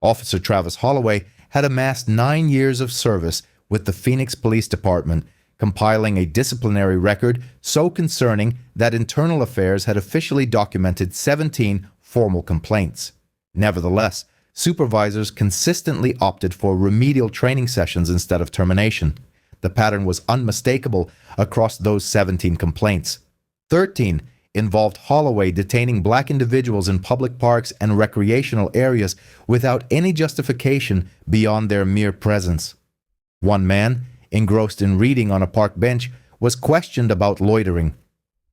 Officer Travis Holloway had amassed 9 years of service with the Phoenix Police Department, compiling a disciplinary record so concerning that Internal Affairs had officially documented 17 formal complaints. Nevertheless, supervisors consistently opted for remedial training sessions instead of termination. The pattern was unmistakable across those 17 complaints. 13 involved Holloway detaining black individuals in public parks and recreational areas without any justification beyond their mere presence. One man, engrossed in reading on a park bench, was questioned about loitering.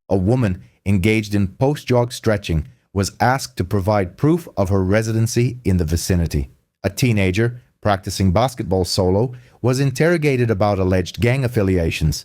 A woman engaged in post-jog stretching was asked to provide proof of her residency in the vicinity. A teenager, practicing basketball solo, was interrogated about alleged gang affiliations.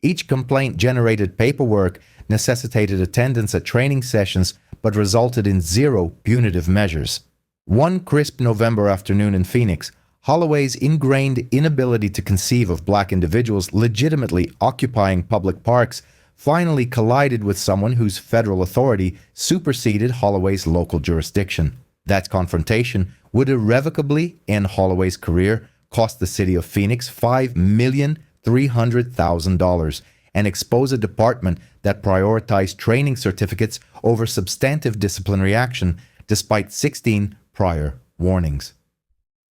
Each complaint generated paperwork, necessitated attendance at training sessions, but resulted in 0 punitive measures. One crisp November afternoon in Phoenix, Holloway's ingrained inability to conceive of black individuals legitimately occupying public parks finally collided with someone whose federal authority superseded Holloway's local jurisdiction. That confrontation would irrevocably end Holloway's career, cost the city of Phoenix $5,300,000, and expose a department that prioritized training certificates over substantive disciplinary action despite 16 prior warnings.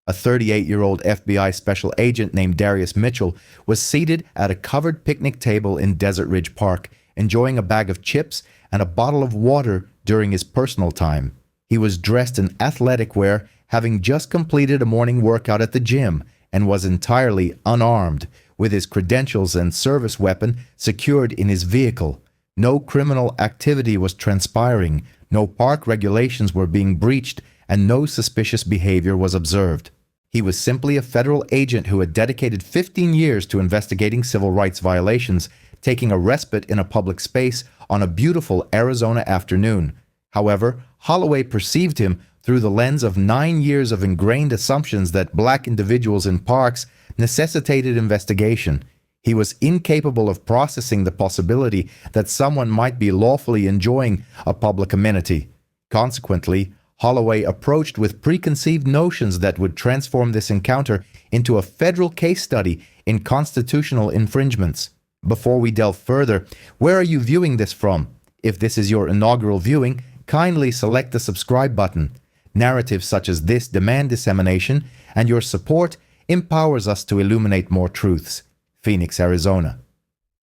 A 38-year-old FBI special agent named Darius Mitchell was seated at a covered picnic table in Desert Ridge Park, enjoying a bag of chips and a bottle of water during his personal time. He was dressed in athletic wear, having just completed a morning workout at the gym, and was entirely unarmed, with his credentials and service weapon secured in his vehicle. No criminal activity was transpiring, no park regulations were being breached, and no suspicious behavior was observed. He was simply a federal agent who had dedicated 15 years to investigating civil rights violations, taking a respite in a public space on a beautiful Arizona afternoon. However, Holloway perceived him through the lens of 9 years of ingrained assumptions that black individuals in parks necessitated investigation. He was incapable of processing the possibility that someone might be lawfully enjoying a public amenity. Consequently, Holloway approached with preconceived notions that would transform this encounter into a federal case study in constitutional infringements. Before we delve further, where are you viewing this from? If this is your inaugural viewing, kindly select the subscribe button. Narratives such as this demand dissemination, and your support empowers us to illuminate more truths. Phoenix, Arizona.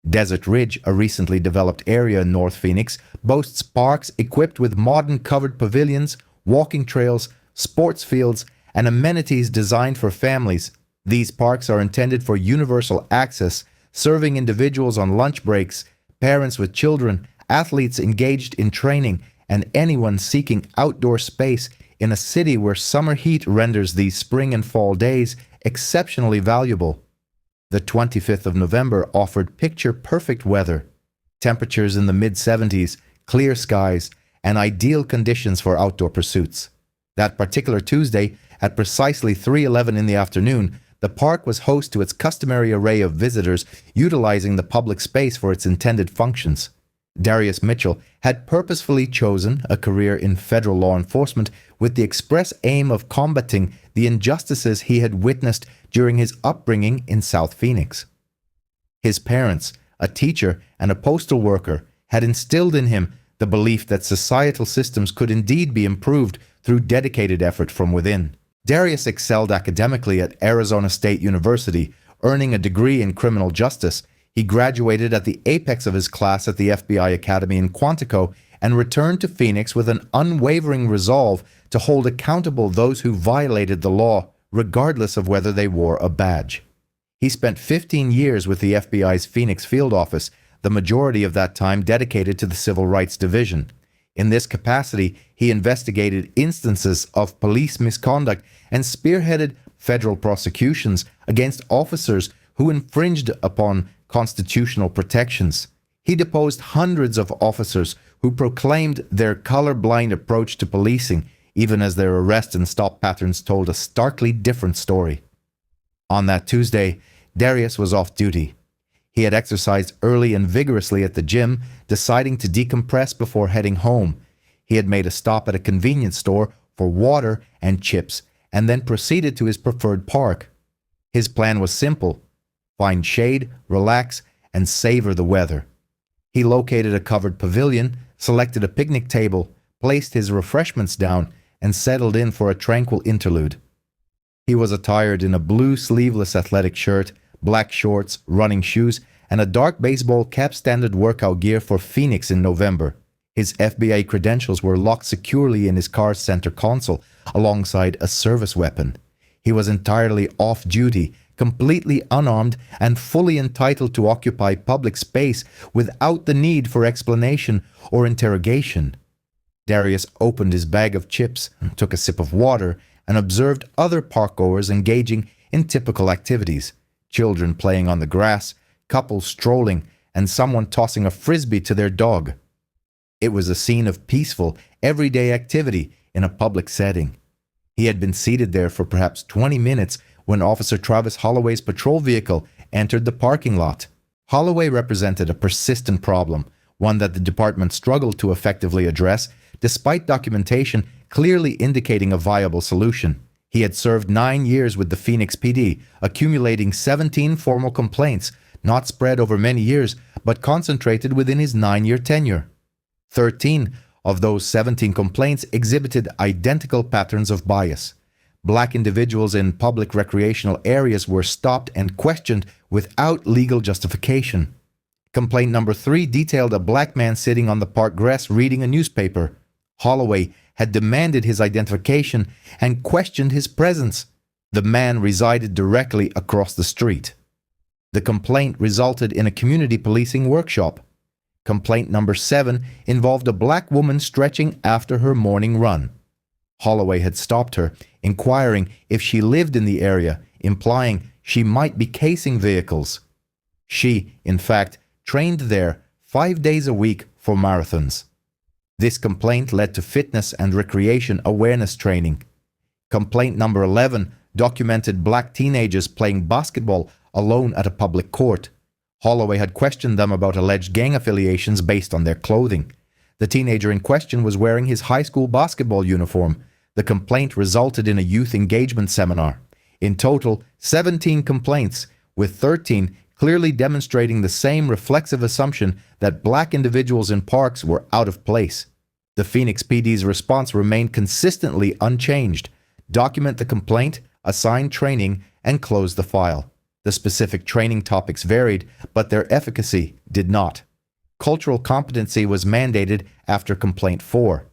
Desert Ridge, a recently developed area in North Phoenix, boasts parks equipped with modern covered pavilions, walking trails, sports fields, and amenities designed for families. These parks are intended for universal access, serving individuals on lunch breaks, parents with children, athletes engaged in training, and anyone seeking outdoor space in a city where summer heat renders these spring and fall days exceptionally valuable. The 25th of November offered picture-perfect weather. Temperatures in the mid-70s, clear skies, and ideal conditions for outdoor pursuits. That particular Tuesday, at precisely 3:11 in the afternoon, the park was host to its customary array of visitors utilizing the public space for its intended functions. Darius Mitchell had purposefully chosen a career in federal law enforcement with the express aim of combating the injustices he had witnessed during his upbringing in South Phoenix. His parents, a teacher and a postal worker, had instilled in him the belief that societal systems could indeed be improved through dedicated effort from within. Darius excelled academically at Arizona State University, earning a degree in criminal justice. He graduated at the apex of his class at the FBI Academy in Quantico and returned to Phoenix with an unwavering resolve to hold accountable those who violated the law, regardless of whether they wore a badge. He spent 15 years with the FBI's Phoenix field office, the majority of that time dedicated to the Civil Rights Division. In this capacity, he investigated instances of police misconduct and spearheaded federal prosecutions against officers who infringed upon constitutional protections. He deposed hundreds of officers who proclaimed their colorblind approach to policing, even as their arrest and stop patterns told a starkly different story. On that Tuesday, Darius was off duty. He had exercised early and vigorously at the gym, deciding to decompress before heading home. He had made a stop at a convenience store for water and chips and then proceeded to his preferred park. His plan was simple: find shade, relax, and savor the weather. He located a covered pavilion, selected a picnic table, placed his refreshments down, and settled in for a tranquil interlude. He was attired in a blue sleeveless athletic shirt, black shorts, running shoes, and a dark baseball cap, standard workout gear for Phoenix in November. His FBI credentials were locked securely in his car's center console alongside a service weapon. He was entirely off-duty, completely unarmed, and fully entitled to occupy public space without the need for explanation or interrogation. Darius opened his bag of chips, took a sip of water, and observed other parkgoers engaging in typical activities: children playing on the grass, couples strolling, and someone tossing a frisbee to their dog. It was a scene of peaceful, everyday activity in a public setting. He had been seated there for perhaps 20 minutes when Officer Travis Holloway's patrol vehicle entered the parking lot. Holloway represented a persistent problem, one that the department struggled to effectively address, despite documentation clearly indicating a viable solution. He had served 9 years with the Phoenix PD, accumulating 17 formal complaints, not spread over many years, but concentrated within his 9-year tenure. 13 of those 17 complaints exhibited identical patterns of bias. Black individuals in public recreational areas were stopped and questioned without legal justification. Complaint number 3 detailed a black man sitting on the park grass reading a newspaper. Holloway had demanded his identification and questioned his presence. The man resided directly across the street. The complaint resulted in a community policing workshop. Complaint number 7 involved a black woman stretching after her morning run. Holloway had stopped her, inquiring if she lived in the area, implying she might be casing vehicles. She, in fact, trained there 5 days a week for marathons. This complaint led to fitness and recreation awareness training. Complaint number 11 documented black teenagers playing basketball alone at a public court. Holloway had questioned them about alleged gang affiliations based on their clothing. The teenager in question was wearing his high school basketball uniform. The complaint resulted in a youth engagement seminar. In total, 17 complaints, with 13 clearly demonstrating the same reflexive assumption that black individuals in parks were out of place. The Phoenix PD's response remained consistently unchanged: document the complaint, assign training, and close the file. The specific training topics varied, but their efficacy did not. Cultural competency was mandated after Complaint 4.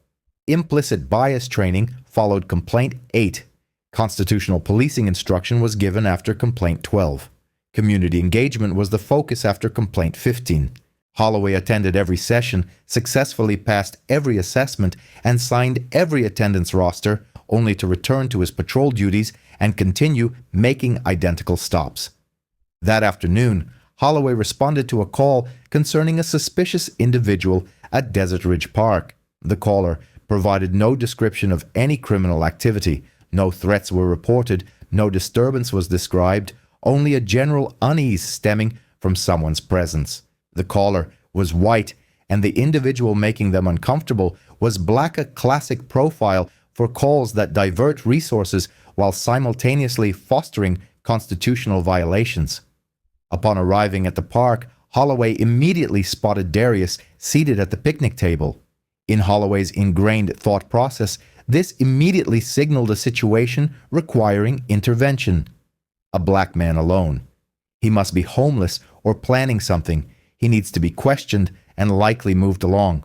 Implicit bias training followed Complaint 8. Constitutional policing instruction was given after Complaint 12. Community engagement was the focus after Complaint 15. Holloway attended every session, successfully passed every assessment, and signed every attendance roster, only to return to his patrol duties and continue making identical stops. That afternoon, Holloway responded to a call concerning a suspicious individual at Desert Ridge Park. The caller provided no description of any criminal activity. No threats were reported, no disturbance was described, only a general unease stemming from someone's presence. The caller was white, and the individual making them uncomfortable was black, a classic profile for calls that divert resources while simultaneously fostering constitutional violations. Upon arriving at the park, Holloway immediately spotted Darius seated at the picnic table. In Holloway's ingrained thought process, this immediately signaled a situation requiring intervention. A black man alone. He must be homeless or planning something. He needs to be questioned and likely moved along.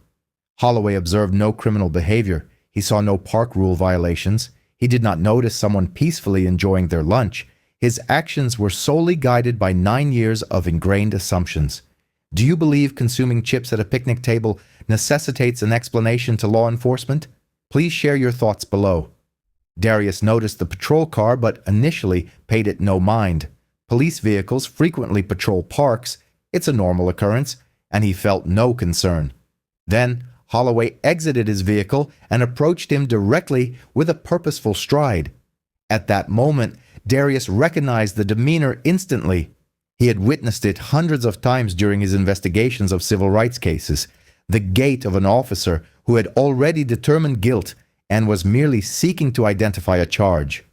Holloway observed no criminal behavior. He saw no park rule violations. He did not notice someone peacefully enjoying their lunch. His actions were solely guided by 9 years of ingrained assumptions. Do you believe consuming chips at a picnic table necessitates an explanation to law enforcement? Please share your thoughts below. Darius noticed the patrol car but initially paid it no mind. Police vehicles frequently patrol parks. It's a normal occurrence, and he felt no concern. Then, Holloway exited his vehicle and approached him directly with a purposeful stride. At that moment, Darius recognized the demeanor instantly. He had witnessed it hundreds of times during his investigations of civil rights cases. The gait of an officer who had already determined guilt and was merely seeking to identify a charge.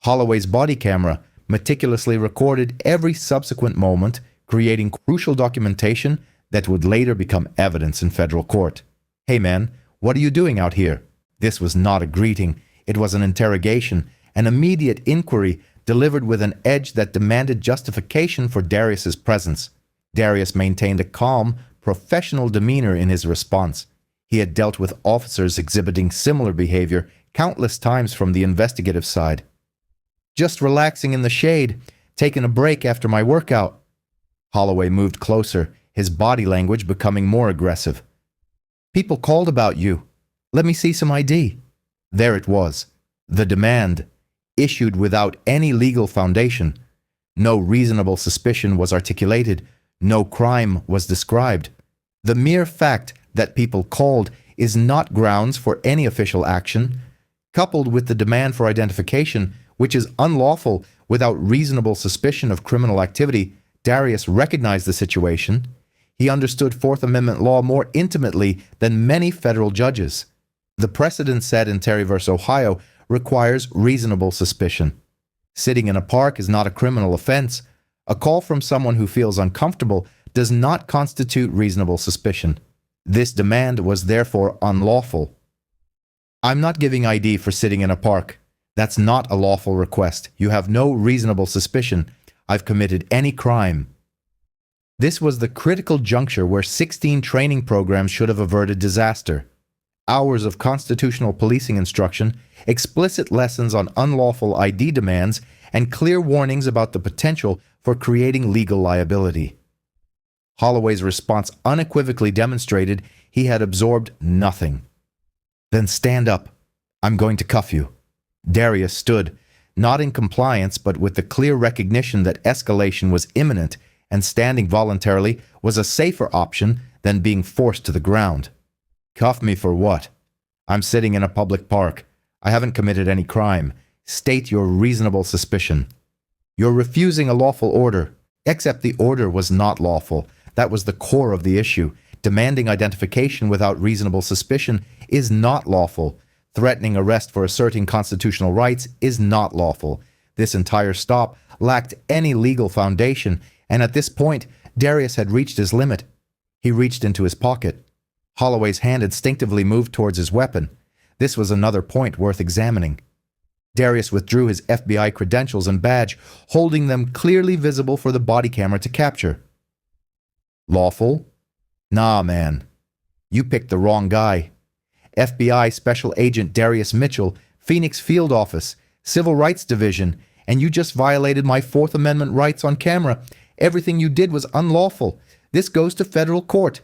Holloway's body camera meticulously recorded every subsequent moment, creating crucial documentation that would later become evidence in federal court. "Hey man, what are you doing out here?" This was not a greeting, it was an interrogation, an immediate inquiry delivered with an edge that demanded justification for Darius's presence. Darius maintained a calm, professional demeanor in his response. He had dealt with officers exhibiting similar behavior countless times from the investigative side. "Just relaxing in the shade, taking a break after my workout." Holloway moved closer, his body language becoming more aggressive. "People called about you. Let me see some ID." There it was, the demand, issued without any legal foundation. No reasonable suspicion was articulated, no crime was described. The mere fact that people called is not grounds for any official action. Coupled with the demand for identification, which is unlawful without reasonable suspicion of criminal activity, Darius recognized the situation. He understood Fourth Amendment law more intimately than many federal judges. The precedent set in Terry v. Ohio requires reasonable suspicion. Sitting in a park is not a criminal offense. A call from someone who feels uncomfortable does not constitute reasonable suspicion. This demand was therefore unlawful. "I'm not giving ID for sitting in a park. That's not a lawful request. You have no reasonable suspicion. I've committed any crime." This was the critical juncture where 16 training programs should have averted disaster. Hours of constitutional policing instruction, explicit lessons on unlawful ID demands, and clear warnings about the potential for creating legal liability. Holloway's response unequivocally demonstrated he had absorbed nothing. "Then stand up. I'm going to cuff you." Darius stood, not in compliance but with the clear recognition that escalation was imminent, and standing voluntarily was a safer option than being forced to the ground. "Cuff me for what?" "I'm sitting in a public park. I haven't committed any crime. State your reasonable suspicion." "You're refusing a lawful order." Except the order was not lawful. That was the core of the issue. Demanding identification without reasonable suspicion is not lawful. Threatening arrest for asserting constitutional rights is not lawful. This entire stop lacked any legal foundation, and at this point, Darius had reached his limit. He reached into his pocket. Holloway's hand instinctively moved towards his weapon. This was another point worth examining. Darius withdrew his FBI credentials and badge, holding them clearly visible for the body camera to capture. "Lawful? Nah, man. You picked the wrong guy. FBI Special Agent Darius Mitchell, Phoenix Field Office, Civil Rights Division, and you just violated my Fourth Amendment rights on camera. Everything you did was unlawful. This goes to federal court."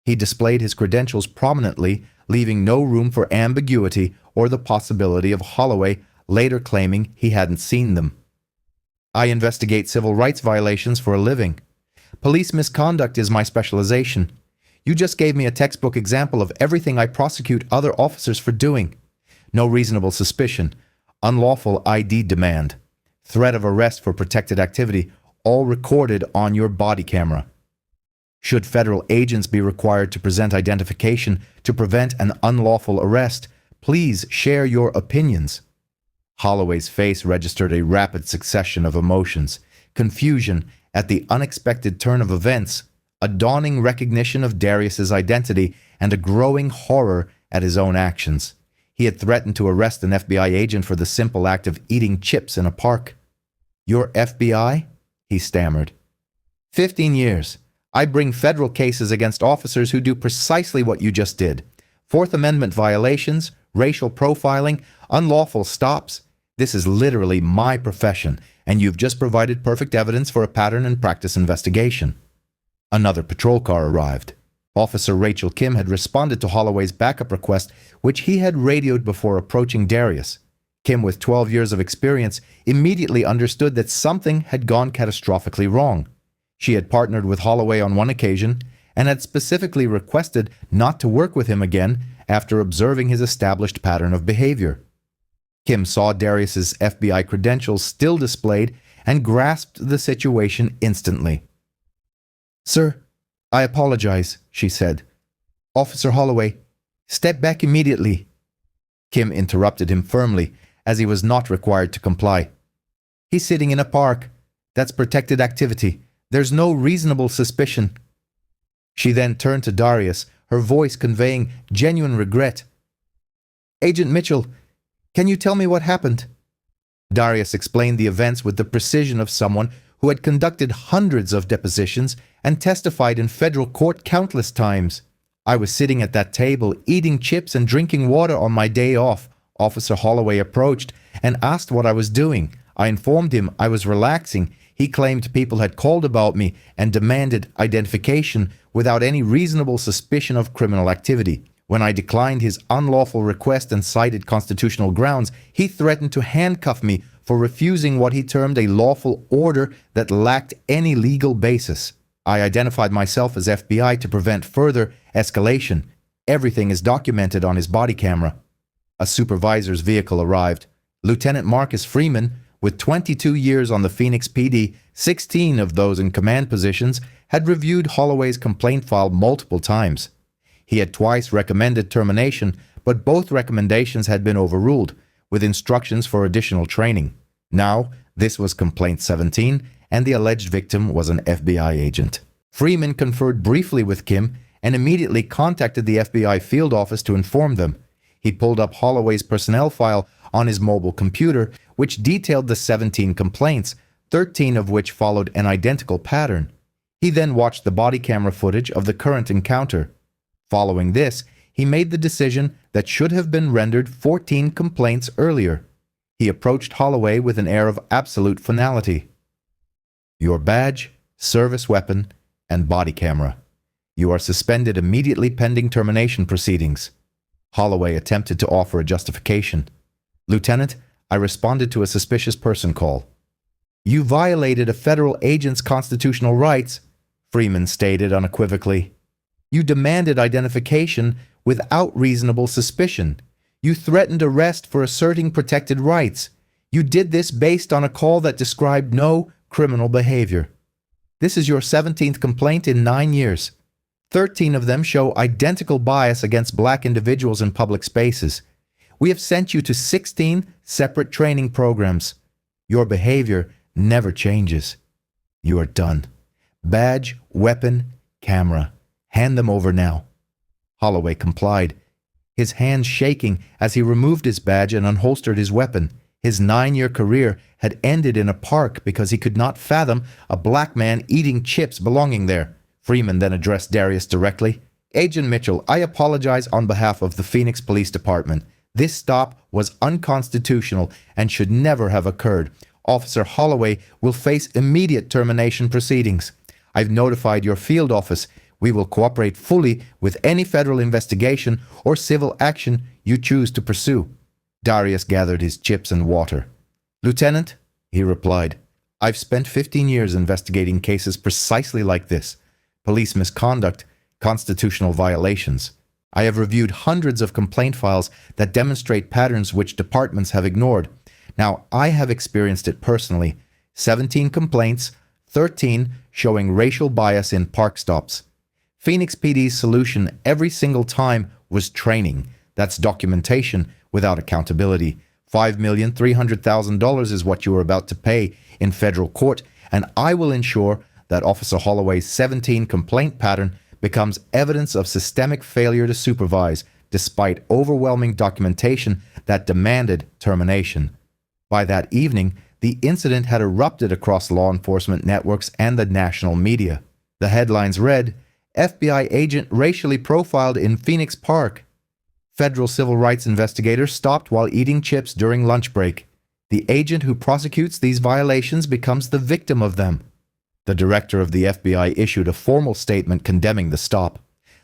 He displayed his credentials prominently, leaving no room for ambiguity or the possibility of Holloway later claiming he hadn't seen them. "I investigate civil rights violations for a living. Police misconduct is my specialization. You just gave me a textbook example of everything I prosecute other officers for doing. No reasonable suspicion, unlawful ID demand, threat of arrest for protected activity, all recorded on your body camera. Should federal agents be required to present identification to prevent an unlawful arrest, please share your opinions." Holloway's face registered a rapid succession of emotions: confusion at the unexpected turn of events, a dawning recognition of Darius's identity, and a growing horror at his own actions. He had threatened to arrest an FBI agent for the simple act of eating chips in a park. "You're FBI?" he stammered. 15 years. I bring federal cases against officers who do precisely what you just did. Fourth Amendment violations, racial profiling, unlawful stops. This is literally my profession, and you've just provided perfect evidence for a pattern and practice investigation." Another patrol car arrived. Officer Rachel Kim had responded to Holloway's backup request, which he had radioed before approaching Darius. Kim, with 12 years of experience, immediately understood that something had gone catastrophically wrong. She had partnered with Holloway on one occasion and had specifically requested not to work with him again after observing his established pattern of behavior. Kim saw Darius's FBI credentials still displayed and grasped the situation instantly. "Sir, I apologize," she said. "Officer Holloway, step back immediately." Kim interrupted him firmly, as he was not required to comply. He's sitting in a park. That's protected activity. There's no reasonable suspicion. She then turned to Darius, her voice conveying genuine regret. Agent Mitchell, can you tell me what happened? Darius explained the events with the precision of someone who had conducted hundreds of depositions and testified in federal court countless times. I was sitting at that table, eating chips and drinking water on my day off. Officer Holloway approached and asked what I was doing. I informed him I was relaxing. He claimed people had called about me and demanded identification without any reasonable suspicion of criminal activity. When I declined his unlawful request and cited constitutional grounds, he threatened to handcuff me for refusing what he termed a lawful order that lacked any legal basis. I identified myself as FBI to prevent further escalation. Everything is documented on his body camera. A supervisor's vehicle arrived. Lieutenant Marcus Freeman, with 22 years on the Phoenix PD, 16 of those in command positions, had reviewed Holloway's complaint file multiple times. He had twice recommended termination, but both recommendations had been overruled, with instructions for additional training. Now, this was complaint 17, and the alleged victim was an FBI agent. Freeman conferred briefly with Kim and immediately contacted the FBI field office to inform them. He pulled up Holloway's personnel file on his mobile computer, which detailed the 17 complaints, 13 of which followed an identical pattern. He then watched the body camera footage of the current encounter. Following this, he made the decision that should have been rendered 14 complaints earlier. He approached Holloway with an air of absolute finality. Your badge, service weapon, and body camera. You are suspended immediately pending termination proceedings. Holloway attempted to offer a justification. Lieutenant, I responded to a suspicious person call. You violated a federal agent's constitutional rights, Freeman stated unequivocally. You demanded identification without reasonable suspicion. You threatened arrest for asserting protected rights. You did this based on a call that described no criminal behavior. This is your 17th complaint in 9 years. 13 of them show identical bias against black individuals in public spaces. We have sent you to 16 separate training programs. Your behavior never changes. You are done. Badge, weapon, camera. Hand them over now. Holloway complied, his hands shaking as he removed his badge and unholstered his weapon. His 9-year career had ended in a park because he could not fathom a black man eating chips belonging there. Freeman then addressed Darius directly. Agent Mitchell, I apologize on behalf of the Phoenix Police Department. This stop was unconstitutional and should never have occurred. Officer Holloway will face immediate termination proceedings. I've notified your field office. We will cooperate fully with any federal investigation or civil action you choose to pursue. Darius gathered his chips and water. Lieutenant, he replied, I've spent 15 years investigating cases precisely like this. Police misconduct, constitutional violations. I have reviewed hundreds of complaint files that demonstrate patterns which departments have ignored. Now, I have experienced it personally. 17 complaints, 13 showing racial bias in park stops. Phoenix PD's solution every single time was training. That's documentation without accountability. $5,300,000 is what you are about to pay in federal court, and I will ensure that Officer Holloway's 17 complaint pattern becomes evidence of systemic failure to supervise, despite overwhelming documentation that demanded termination. By that evening, the incident had erupted across law enforcement networks and the national media. The headlines read, FBI agent racially profiled in Phoenix Park. Federal civil rights investigator stopped while eating chips during lunch break. The agent who prosecutes these violations becomes the victim of them. The director of the FBI issued a formal statement condemning the stop.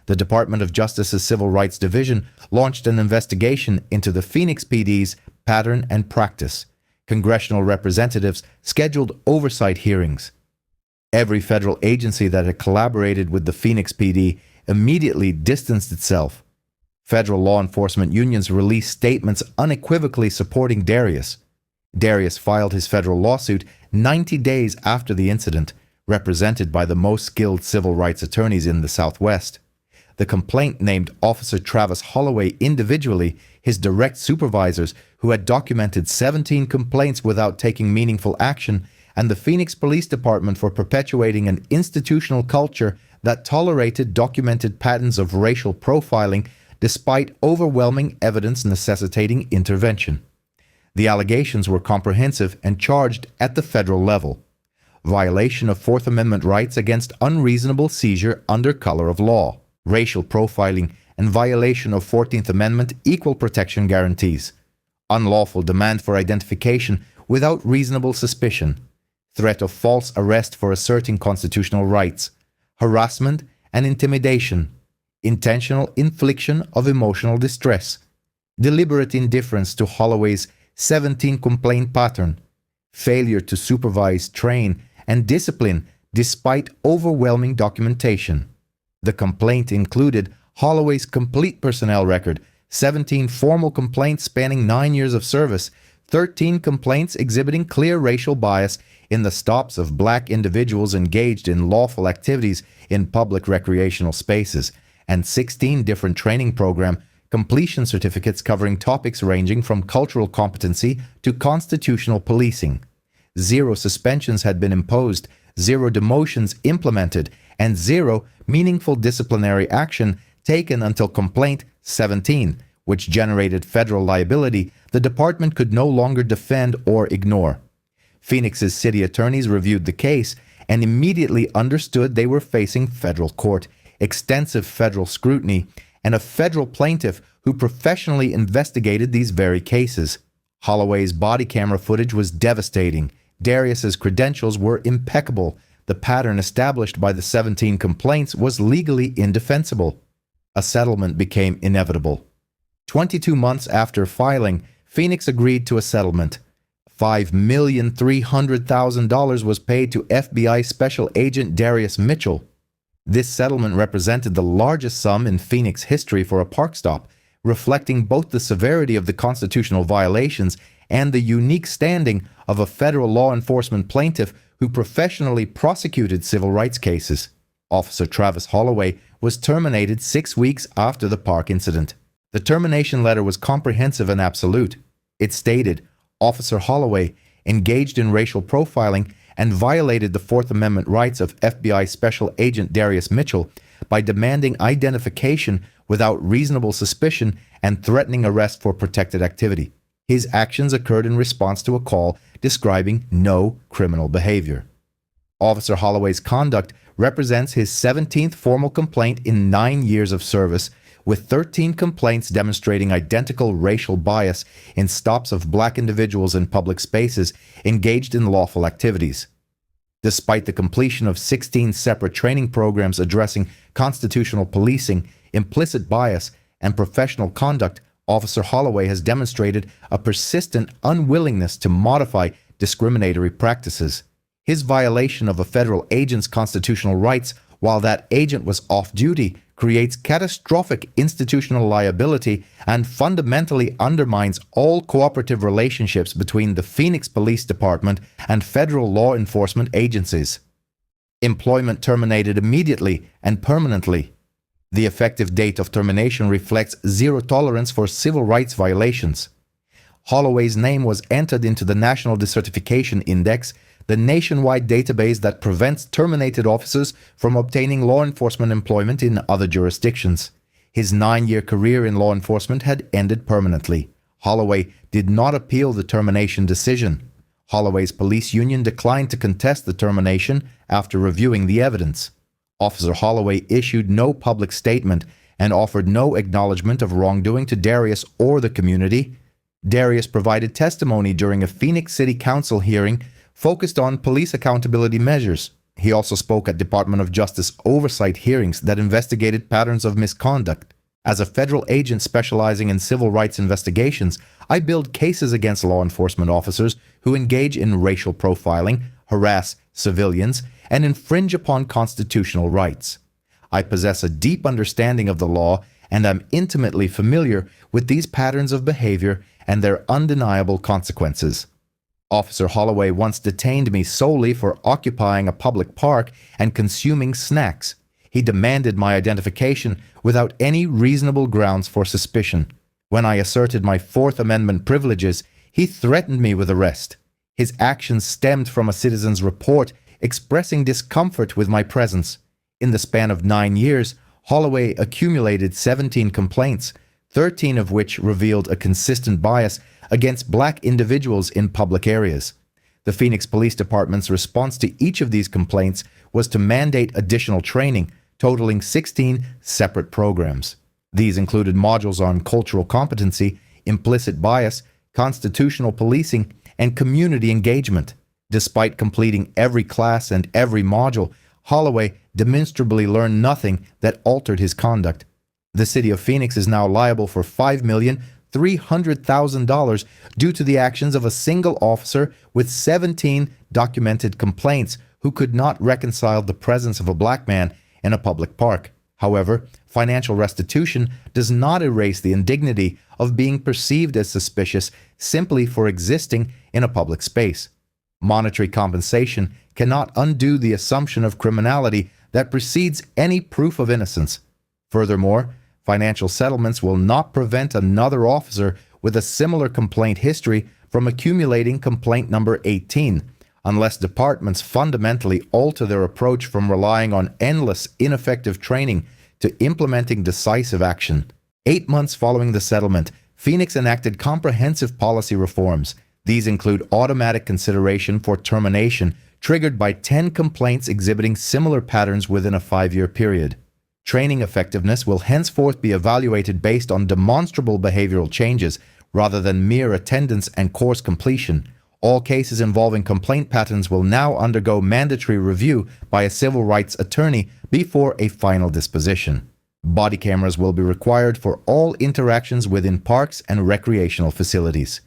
The Department of Justice's Civil Rights Division launched an investigation into the Phoenix PD's pattern and practice. Congressional representatives scheduled oversight hearings. Every federal agency that had collaborated with the Phoenix PD immediately distanced itself. Federal law enforcement unions released statements unequivocally supporting Darius. Darius filed his federal lawsuit 90 days after the incident, represented by the most skilled civil rights attorneys in the Southwest. The complaint named Officer Travis Holloway individually, his direct supervisors, who had documented 17 complaints without taking meaningful action, and the Phoenix Police Department for perpetuating an institutional culture that tolerated documented patterns of racial profiling despite overwhelming evidence necessitating intervention. The allegations were comprehensive and charged at the federal level. Violation of Fourth Amendment rights against unreasonable seizure under color of law, racial profiling, and violation of 14th Amendment equal protection guarantees, unlawful demand for identification without reasonable suspicion, threat of false arrest for asserting constitutional rights, harassment and intimidation, intentional infliction of emotional distress, deliberate indifference to Holloway's 17 complaint pattern, failure to supervise, train, and discipline despite overwhelming documentation. The complaint included Holloway's complete personnel record, 17 formal complaints spanning 9 years of service, 13 complaints exhibiting clear racial bias in the stops of black individuals engaged in lawful activities in public recreational spaces, and 16 different training program completion certificates covering topics ranging from cultural competency to constitutional policing. 0 suspensions had been imposed, 0 demotions implemented, and 0 meaningful disciplinary action taken until complaint 17, which generated federal liability the department could no longer defend or ignore. Phoenix's city attorneys reviewed the case and immediately understood they were facing federal court, extensive federal scrutiny, and a federal plaintiff who professionally investigated these very cases. Holloway's body camera footage was devastating. Darius's credentials were impeccable. The pattern established by the 17 complaints was legally indefensible. A settlement became inevitable. 22 months after filing, Phoenix agreed to a settlement. $5,300,000 was paid to FBI Special Agent Darius Mitchell. This settlement represented the largest sum in Phoenix history for a park stop, reflecting both the severity of the constitutional violations and the unique standing of a federal law enforcement plaintiff who professionally prosecuted civil rights cases. Officer Travis Holloway was terminated 6 weeks after the park incident. The termination letter was comprehensive and absolute. It stated, Officer Holloway engaged in racial profiling and violated the Fourth Amendment rights of FBI Special Agent Darius Mitchell by demanding identification without reasonable suspicion and threatening arrest for protected activity. His actions occurred in response to a call describing no criminal behavior. Officer Holloway's conduct represents his 17th formal complaint in 9 years of service, with 13 complaints demonstrating identical racial bias in stops of black individuals in public spaces engaged in lawful activities. Despite the completion of 16 separate training programs addressing constitutional policing, implicit bias, and professional conduct, Officer Holloway has demonstrated a persistent unwillingness to modify discriminatory practices. His violation of a federal agent's constitutional rights while that agent was off-duty creates catastrophic institutional liability and fundamentally undermines all cooperative relationships between the Phoenix Police Department and federal law enforcement agencies. Employment terminated immediately and permanently. The effective date of termination reflects zero tolerance for civil rights violations. Holloway's name was entered into the National Decertification Index, the nationwide database that prevents terminated officers from obtaining law enforcement employment in other jurisdictions. His 9-year career in law enforcement had ended permanently. Holloway did not appeal the termination decision. Holloway's police union declined to contest the termination after reviewing the evidence. Officer Holloway issued no public statement and offered no acknowledgement of wrongdoing to Darius or the community. Darius provided testimony during a Phoenix City Council hearing focused on police accountability measures. He also spoke at Department of Justice oversight hearings that investigated patterns of misconduct. As a federal agent specializing in civil rights investigations, I build cases against law enforcement officers who engage in racial profiling, harass civilians, and infringe upon constitutional rights. I possess a deep understanding of the law and am intimately familiar with these patterns of behavior and their undeniable consequences. Officer Holloway once detained me solely for occupying a public park and consuming snacks. He demanded my identification without any reasonable grounds for suspicion. When I asserted my Fourth Amendment privileges, he threatened me with arrest. His actions stemmed from a citizen's report expressing discomfort with my presence. In the span of 9 years, Holloway accumulated 17 complaints, 13 of which revealed a consistent bias against black individuals in public areas. The Phoenix Police Department's response to each of these complaints was to mandate additional training, totaling 16 separate programs. These included modules on cultural competency, implicit bias, constitutional policing, and community engagement. Despite completing every class and every module, Holloway demonstrably learned nothing that altered his conduct. The city of Phoenix is now liable for $5,300,000 due to the actions of a single officer with 17 documented complaints who could not reconcile the presence of a black man in a public park. However, financial restitution does not erase the indignity of being perceived as suspicious simply for existing in a public space. Monetary compensation cannot undo the assumption of criminality that precedes any proof of innocence. Furthermore, financial settlements will not prevent another officer with a similar complaint history from accumulating complaint number 18, unless departments fundamentally alter their approach from relying on endless, ineffective training to implementing decisive action. 8 months following the settlement, Phoenix enacted comprehensive policy reforms. These include automatic consideration for termination triggered by 10 complaints exhibiting similar patterns within a 5-year period. Training effectiveness will henceforth be evaluated based on demonstrable behavioral changes rather than mere attendance and course completion. All cases involving complaint patterns will now undergo mandatory review by a civil rights attorney before a final disposition. Body cameras will be required for all interactions within parks and recreational facilities.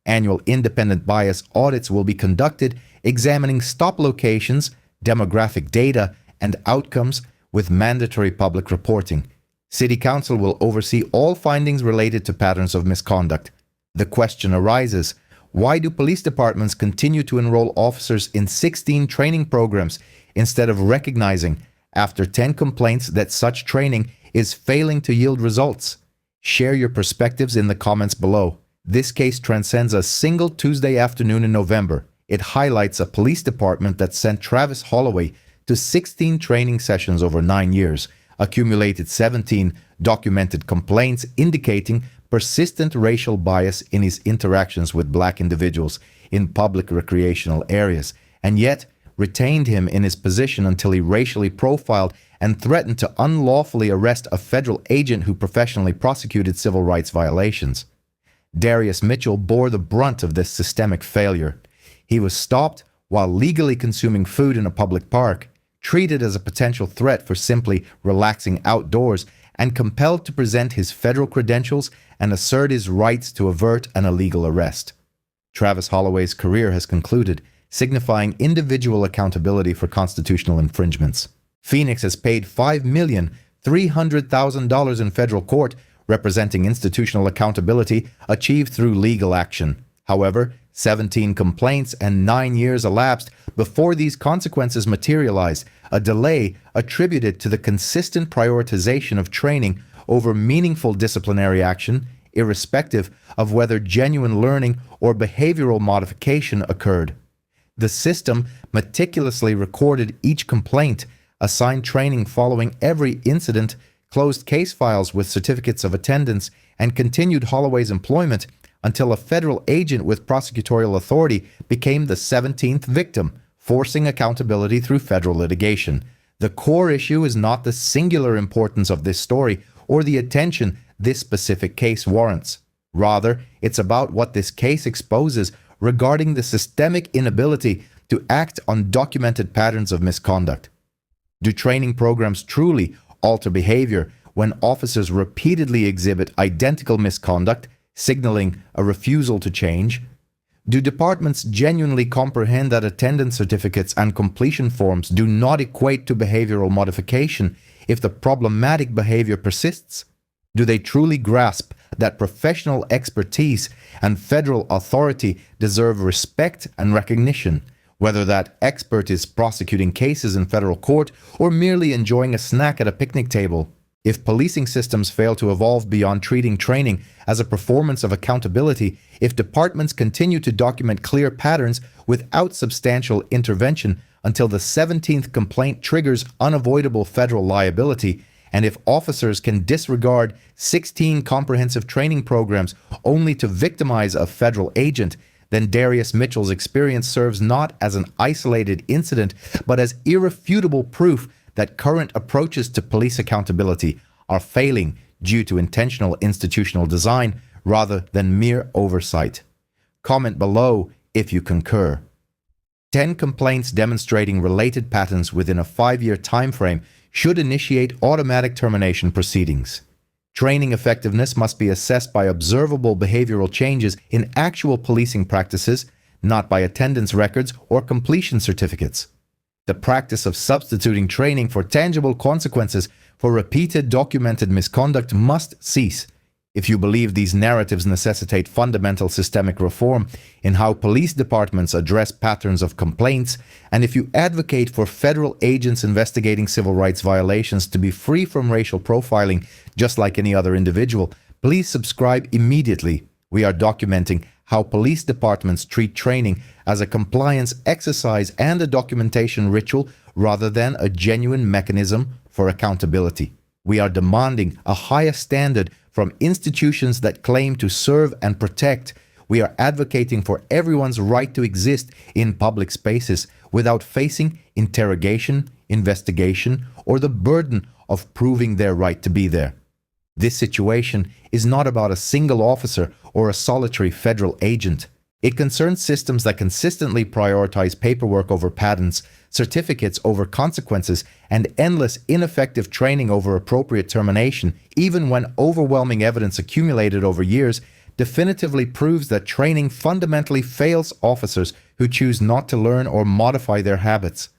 Annual independent bias audits will be conducted, examining stop locations, demographic data, and outcomes with mandatory public reporting. City Council will oversee all findings related to patterns of misconduct. The question arises, why do police departments continue to enroll officers in 16 training programs instead of recognizing, after 10 complaints, that such training is failing to yield results? Share your perspectives in the comments below. This case transcends a single Tuesday afternoon in November. It highlights a police department that sent Travis Holloway to 16 training sessions over 9 years, accumulated 17 documented complaints indicating persistent racial bias in his interactions with black individuals in public recreational areas, and yet retained him in his position until he racially profiled and threatened to unlawfully arrest a federal agent who professionally prosecuted civil rights violations. Darius Mitchell bore the brunt of this systemic failure. He was stopped while legally consuming food in a public park, treated as a potential threat for simply relaxing outdoors, and compelled to present his federal credentials and assert his rights to avert an illegal arrest. Travis Holloway's career has concluded, signifying individual accountability for constitutional infringements. Phoenix has paid $5,300,000 in federal court, representing institutional accountability achieved through legal action. However, 17 complaints and 9 years elapsed before these consequences materialized, a delay attributed to the consistent prioritization of training over meaningful disciplinary action, irrespective of whether genuine learning or behavioral modification occurred. The system meticulously recorded each complaint, assigned training following every incident, closed case files with certificates of attendance, and continued Holloway's employment until a federal agent with prosecutorial authority became the 17th victim, forcing accountability through federal litigation. The core issue is not the singular importance of this story or the attention this specific case warrants. Rather, it's about what this case exposes regarding the systemic inability to act on documented patterns of misconduct. Do training programs truly alter behavior when officers repeatedly exhibit identical misconduct, signaling a refusal to change? Do departments genuinely comprehend that attendance certificates and completion forms do not equate to behavioral modification if the problematic behavior persists? Do they truly grasp that professional expertise and federal authority deserve respect and recognition, whether that expert is prosecuting cases in federal court or merely enjoying a snack at a picnic table. If policing systems fail to evolve beyond treating training as a performance of accountability, if departments continue to document clear patterns without substantial intervention until the 17th complaint triggers unavoidable federal liability, and if officers can disregard 16 comprehensive training programs only to victimize a federal agent, then Darius Mitchell's experience serves not as an isolated incident, but as irrefutable proof that current approaches to police accountability are failing due to intentional institutional design rather than mere oversight. Comment below if you concur. 10 complaints demonstrating related patterns within a 5-year time frame should initiate automatic termination proceedings. Training effectiveness must be assessed by observable behavioral changes in actual policing practices, not by attendance records or completion certificates. The practice of substituting training for tangible consequences for repeated documented misconduct must cease. If you believe these narratives necessitate fundamental systemic reform in how police departments address patterns of complaints, and if you advocate for federal agents investigating civil rights violations to be free from racial profiling just like any other individual, please subscribe immediately. We are documenting how police departments treat training as a compliance exercise and a documentation ritual rather than a genuine mechanism for accountability. We are demanding a higher standard from institutions that claim to serve and protect. We are advocating for everyone's right to exist in public spaces without facing interrogation, investigation, or the burden of proving their right to be there. This situation is not about a single officer or a solitary federal agent. It concerns systems that consistently prioritize paperwork over patterns, certificates over consequences, and endless ineffective training over appropriate termination, even when overwhelming evidence accumulated over years definitively proves that training fundamentally fails officers who choose not to learn or modify their habits.